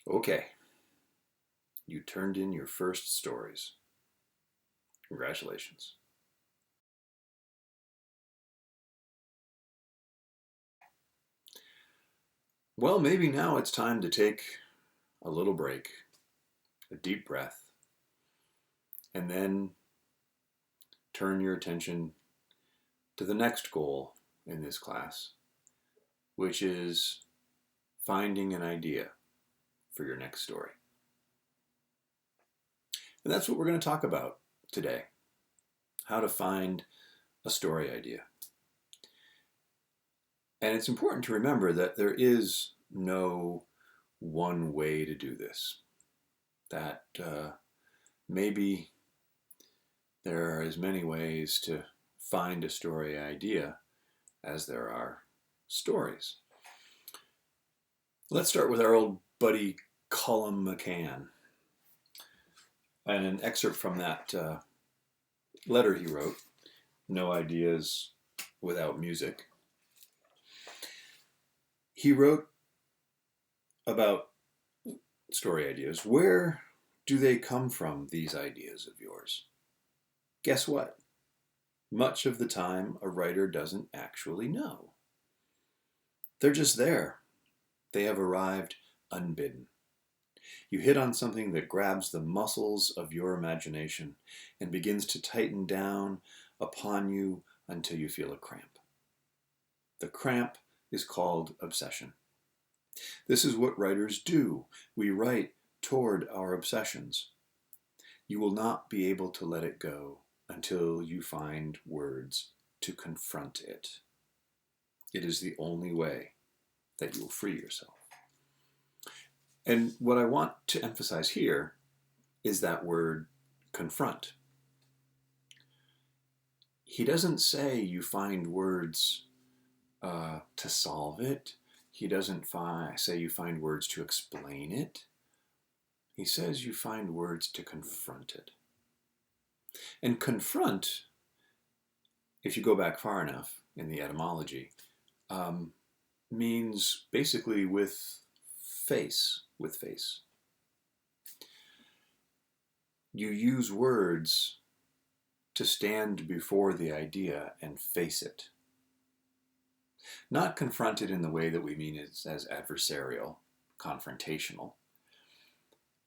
Okay, you turned in your first stories. Congratulations. Well, maybe now it's time to take a little break, a deep breath, and then turn your attention to the next goal in this class, which is finding an idea for your next story. And that's what we're going to talk about today, how to find a story idea. And it's important to remember that there is no one way to do this, that maybe there are as many ways to find a story idea as there are stories. Let's start with our old buddy Colum McCann and an excerpt from that letter he wrote, No Ideas Without Music. He wrote about story ideas. Where do they come from, these ideas of yours? Guess what? Much of the time, a writer doesn't actually know. They're just there. They have arrived unbidden. You hit on something that grabs the muscles of your imagination and begins to tighten down upon you until you feel a cramp. The cramp is called obsession. This is what writers do. We write toward our obsessions. You will not be able to let it go until you find words to confront it. It is the only way that you will free yourself. And what I want to emphasize here is that word confront. He doesn't say you find words to solve it. He doesn't say you find words to explain it. He says you find words to confront it. And confront, if you go back far enough in the etymology, means basically with face. You use words to stand before the idea and face it. Not confront it in the way that we mean as adversarial, confrontational,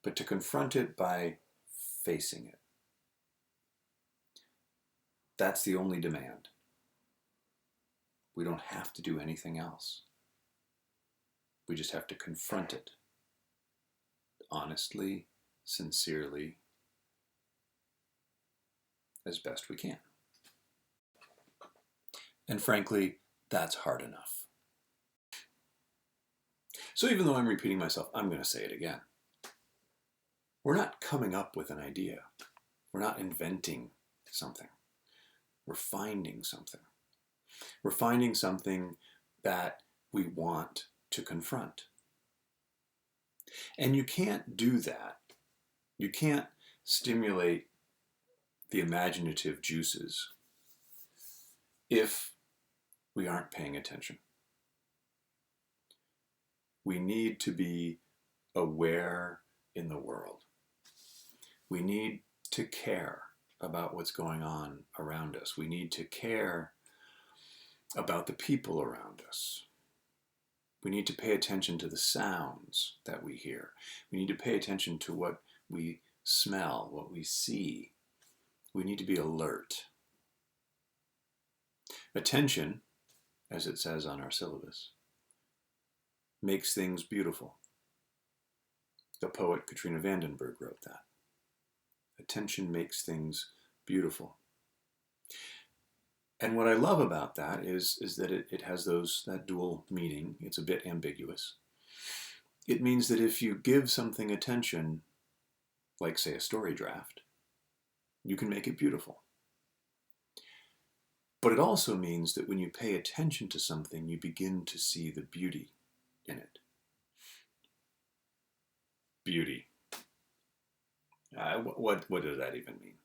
but to confront it by facing it. That's the only demand. We don't have to do anything else. We just have to confront it honestly, sincerely, as best we can. And frankly, that's hard enough. So even though I'm repeating myself, I'm going to say it again. We're not coming up with an idea. We're not inventing something. We're finding something. We're finding something that we want to confront. And you can't do that. You can't stimulate the imaginative juices if we aren't paying attention. We need to be aware in the world. We need to care about what's going on around us. We need to care about the people around us. We need to pay attention to the sounds that we hear. We need to pay attention to what we smell, what we see. We need to be alert. Attention, as it says on our syllabus, makes things beautiful. The poet Katrina Vandenberg wrote that. Attention makes things beautiful. And what I love about that is that it has that dual meaning. It's a bit ambiguous. It means that if you give something attention, like say a story draft, you can make it beautiful. But it also means that when you pay attention to something, you begin to see the beauty in it. Beauty. What does that even mean?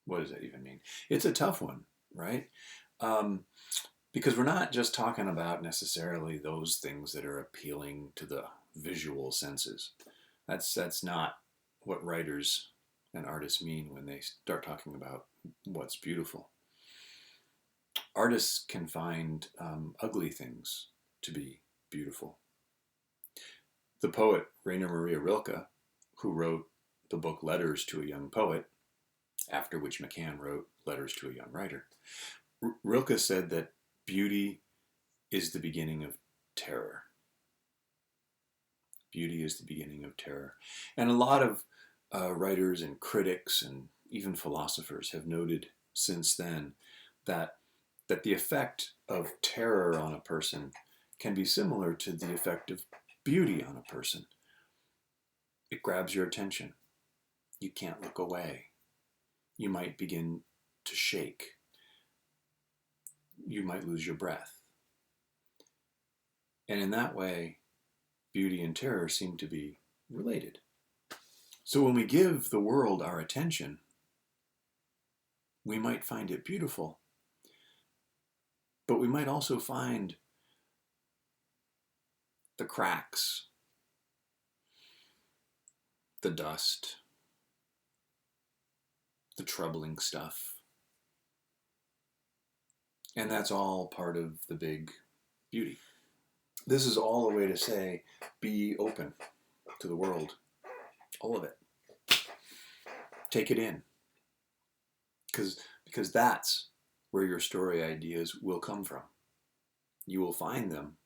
What does that even mean? It's a tough one, right? Because we're not just talking about necessarily those things that are appealing to the visual senses. That's not what writers and artists mean when they start talking about what's beautiful. Artists can find ugly things to be beautiful. The poet Rainer Maria Rilke, who wrote the book Letters to a Young Poet, after which McCann wrote Letters to a Young Writer, Rilke said that beauty is the beginning of terror. Beauty is the beginning of terror. And a lot of writers and critics and even philosophers have noted since then that the effect of terror on a person can be similar to the effect of beauty on a person. It grabs your attention. You can't look away. You might begin to shake. You might lose your breath. And in that way, beauty and terror seem to be related. So when we give the world our attention, we might find it beautiful, but we might also find the cracks, the dust, the troubling stuff. And that's all part of the big beauty. This is all a way to say, be open to the world. All of it. Take it in. Because that's where your story ideas will come from. You will find them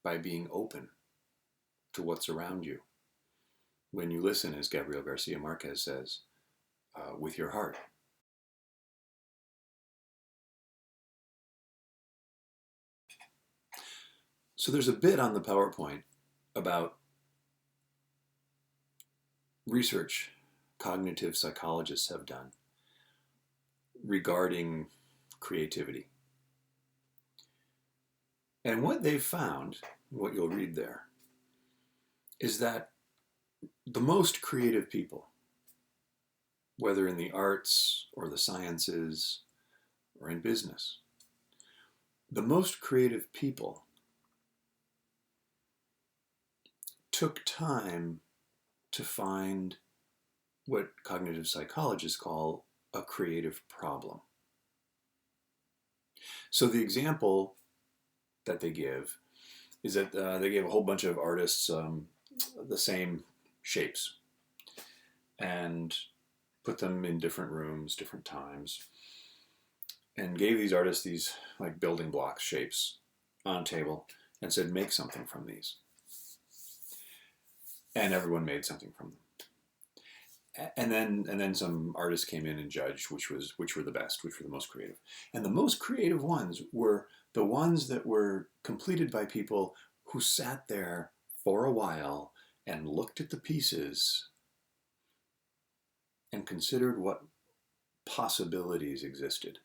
by being open to what's around you. When you listen, as Gabriel Garcia Marquez says, with your heart. So there's a bit on the PowerPoint about research cognitive psychologists have done regarding creativity. And what they've found, what you'll read there, is that the most creative people, whether in the arts or the sciences or in business, the most creative people took time to find what cognitive psychologists call a creative problem. So the example that they give is that they gave a whole bunch of artists the same shapes and put them in different rooms, different times, and gave these artists these like building block shapes on a table and said, make something from these. And everyone made something from them. And then some artists came in and judged which were the best, which were the most creative. And the most creative ones were the ones that were completed by people who sat there for a while and looked at the pieces and considered what possibilities existed.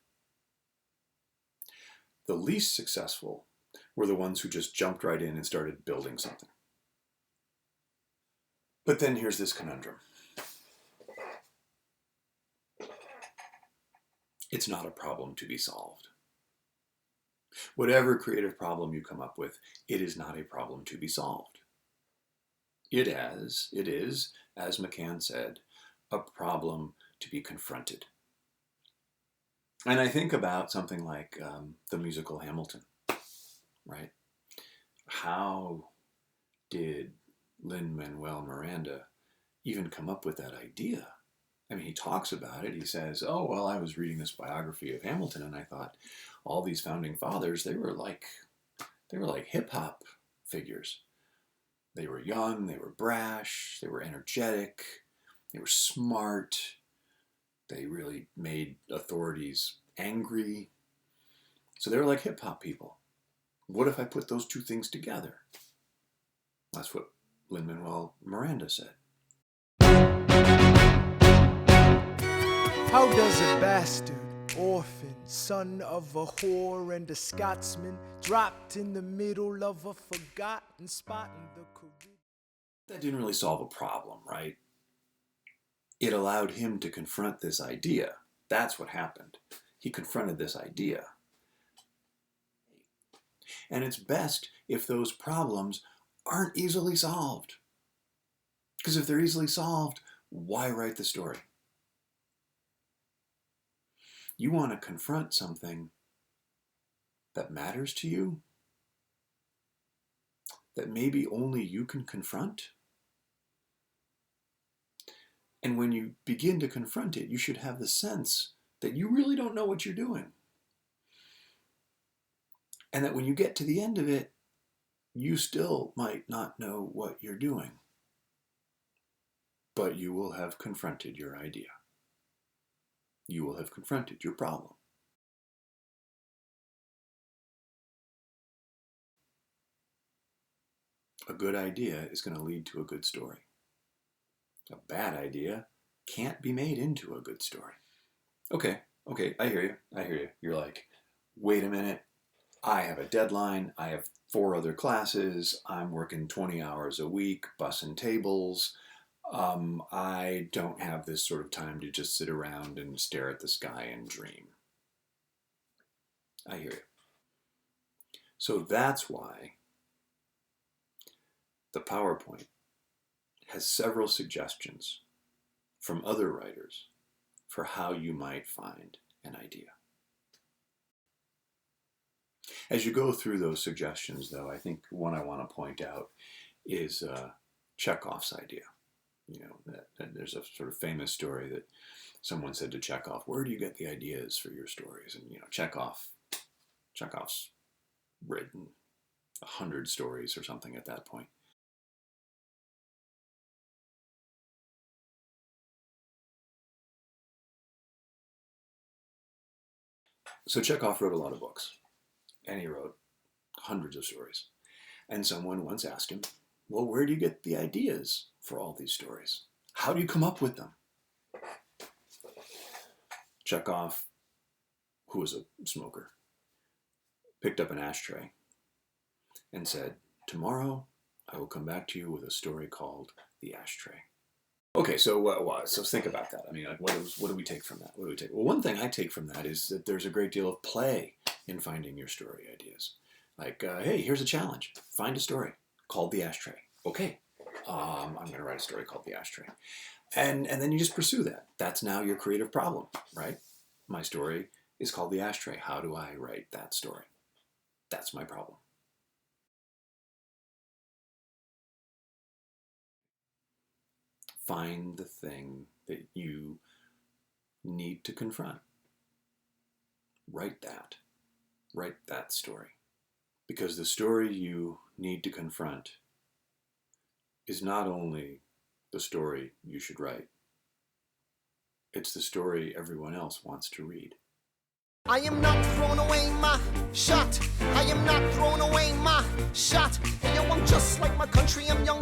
The least successful were the ones who just jumped right in and started building something. But then here's this conundrum. It's not a problem to be solved. Whatever creative problem you come up with, it is not a problem to be solved. It is, as McCann said, a problem to be confronted. And I think about something like the musical Hamilton, right? How did Lin-Manuel Miranda even come up with that idea? I mean, he talks about it. He says, oh, well, I was reading this biography of Hamilton and I thought all these founding fathers, they were like hip-hop figures. They were young, they were brash, they were energetic, they were smart, they really made authorities angry. So they were like hip-hop people. What if I put those two things together? That's what Lin-Manuel Miranda said. How does a bastard, orphan, son of a whore and a Scotsman, dropped in the middle of a forgotten spot in the Caribbean? That didn't really solve a problem, right? It allowed him to confront this idea. That's what happened. He confronted this idea. And it's best if those problems aren't easily solved. Because if they're easily solved, why write the story? You want to confront something that matters to you, that maybe only you can confront. And when you begin to confront it, you should have the sense that you really don't know what you're doing. And that when you get to the end of it, you still might not know what you're doing. But you will have confronted your idea. You will have confronted your problem. A good idea is going to lead to a good story. A bad idea can't be made into a good story. Okay, I hear you. You're like, wait a minute, I have a deadline, I have 4 other classes, I'm working 20 hours a week, bussing tables. I don't have this sort of time to just sit around and stare at the sky and dream. I hear you. So that's why the PowerPoint has several suggestions from other writers for how you might find an idea. As you go through those suggestions, though, I think one I want to point out is Chekhov's idea. You know, that there's a sort of famous story that someone said to Chekhov, "Where do you get the ideas for your stories?" And, you know, Chekhov's written 100 stories or something at that point. So Chekhov wrote a lot of books, and he wrote hundreds of stories. And someone once asked him, well, where do you get the ideas for all these stories? How do you come up with them? Chekhov, who was a smoker, picked up an ashtray and said, tomorrow I will come back to you with a story called The Ashtray. Okay, so think about that. I mean, like, what do we take from that? What do we take? Well, one thing I take from that is that there's a great deal of play in finding your story ideas. Like, hey, here's a challenge. Find a story called The Ashtray. Okay, I'm going to write a story called The Ashtray. And then you just pursue that. That's now your creative problem, right? My story is called The Ashtray. How do I write that story? That's my problem. Find the thing that you need to confront. Write that story. Because the story you need to confront is not only the story you should write, it's the story everyone else wants to read. I am not throwing away my shot. I am not throwing away my shot. And yo, I'm just like my country, I'm young